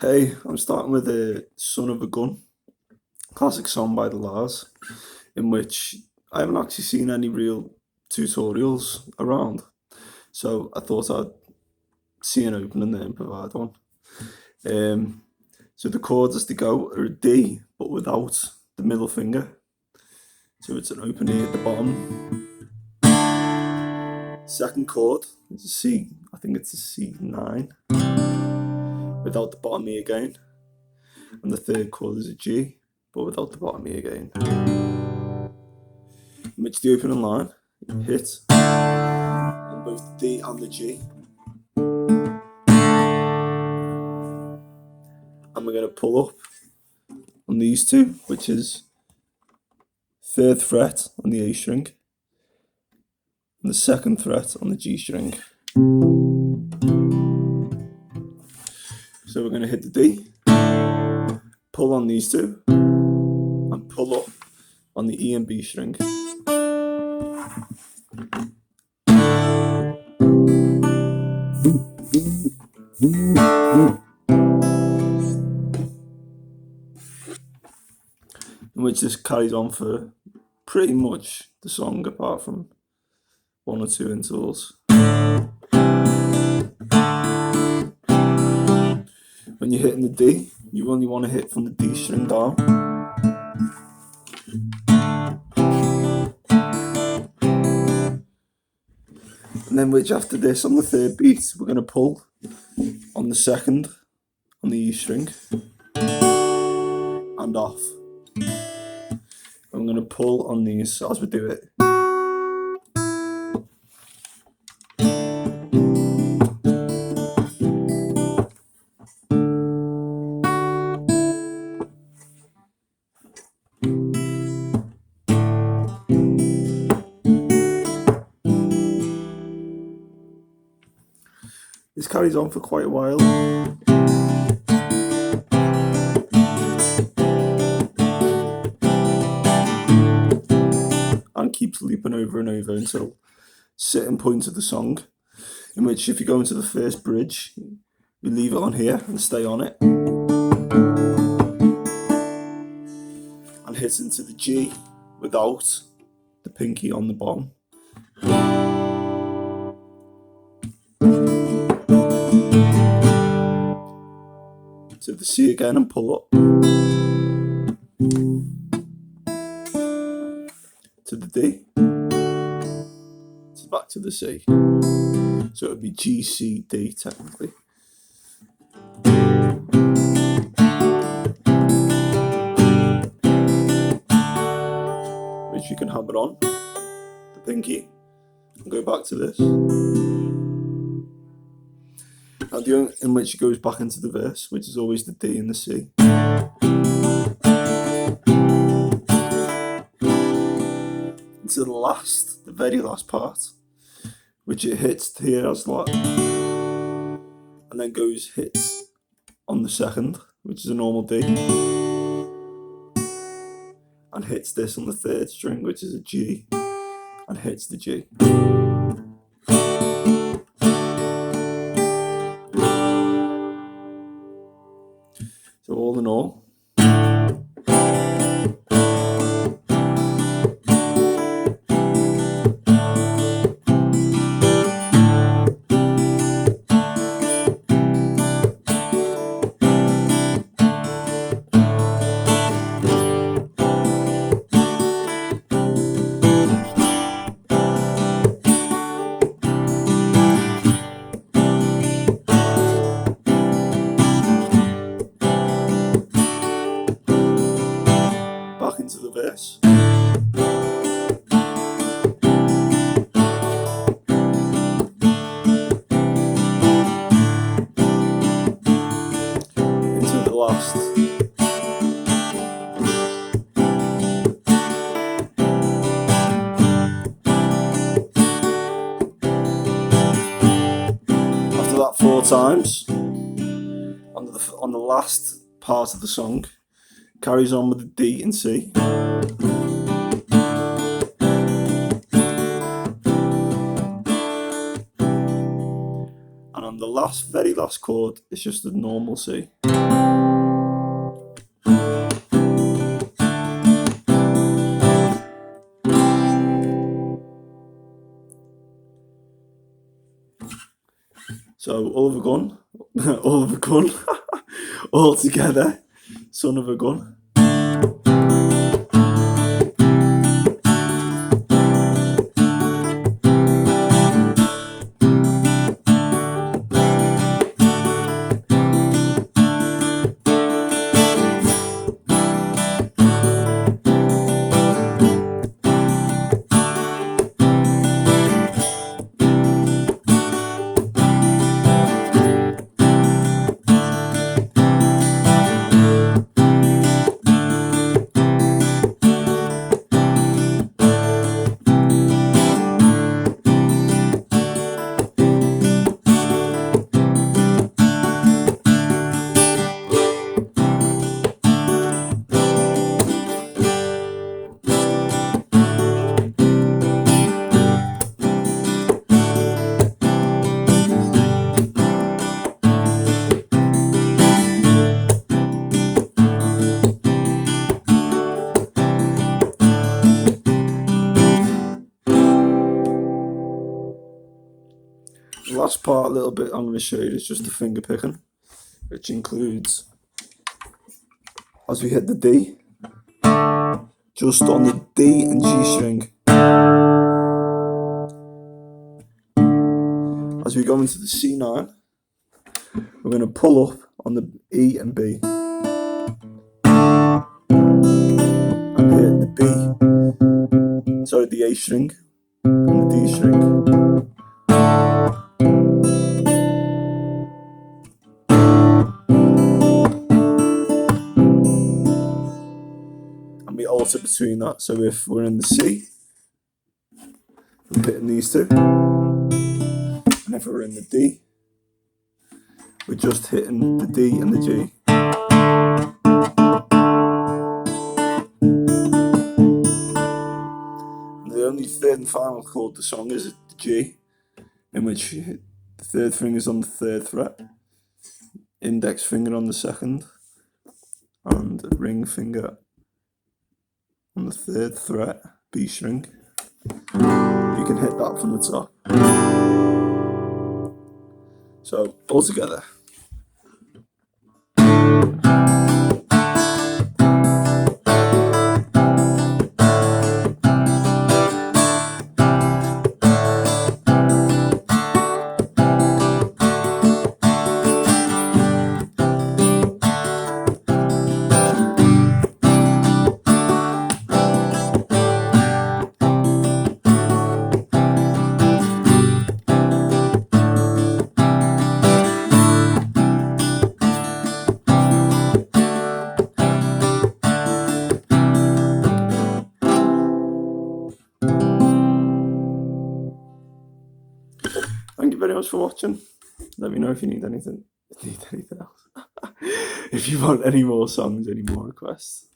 Hey, I'm starting with a Son of a Gun, classic song by the Lars, in which I haven't actually seen any real tutorials around. So I thought I'd see an opening there and provide one. Um, so the chords as they go are a D, but without the middle finger. So it's an open E at the bottom. Second chord is a C, I think it's a C9, without the bottom E again. And the third chord is a G, but without the bottom E again. In which the opening line hit on both the D and the G. And we're going to pull up on these two, which is third fret on the A string and the second fret on the G string. So we're going to hit the D, pull on these two, and pull up on the E and B string. In which this carries on for pretty much the song, apart from one or two intervals. When you're hitting the D, you only want to hit from the D string down. And then which after this, on the third beat, we're going to pull on the second, on the E string, and off. I'm going to pull on these as we do it. This carries on for quite a while. And keeps looping over and over until certain points of the song, in which if you go into the first bridge, you leave it on here and stay on it. And hit into the G without the pinky on the bottom. To the C again and pull up. To the D. So back to the C. So it would be G, C, D technically. Which you can hammer on the pinky and go back to this. And the in which it goes back into the verse, which is always the D and the C. Into the very last part, which it hits here as like, and then hits on the second, which is a normal D, and hits this on the third string, which is a G, and hits the G. So all in all, back into the verse. Into the last. After that 4 times, on the last part of the song, carries on with the D and C. And on the very last chord is just a normal C. So all of a gun, all of a gun, all together, son of a gun. The last part, a little bit I'm going to show you, is just the finger picking, which includes, as we hit the D, just on the D and G string. As we go into the C9, we're going to pull up on the E and B. And hit the A string and the D string. And we alter between that, so if we're in the C, we're hitting these two. And if we're in the D, we're just hitting the D and the G. And the only third and final chord of the song is the G, in which you hit the third finger is on the third fret, index finger on the second, and ring finger on the third fret, B string. You can hit that from the top. So, all together. Thank you very much for watching. Let me know if you need anything else. If you want any more songs, any more requests.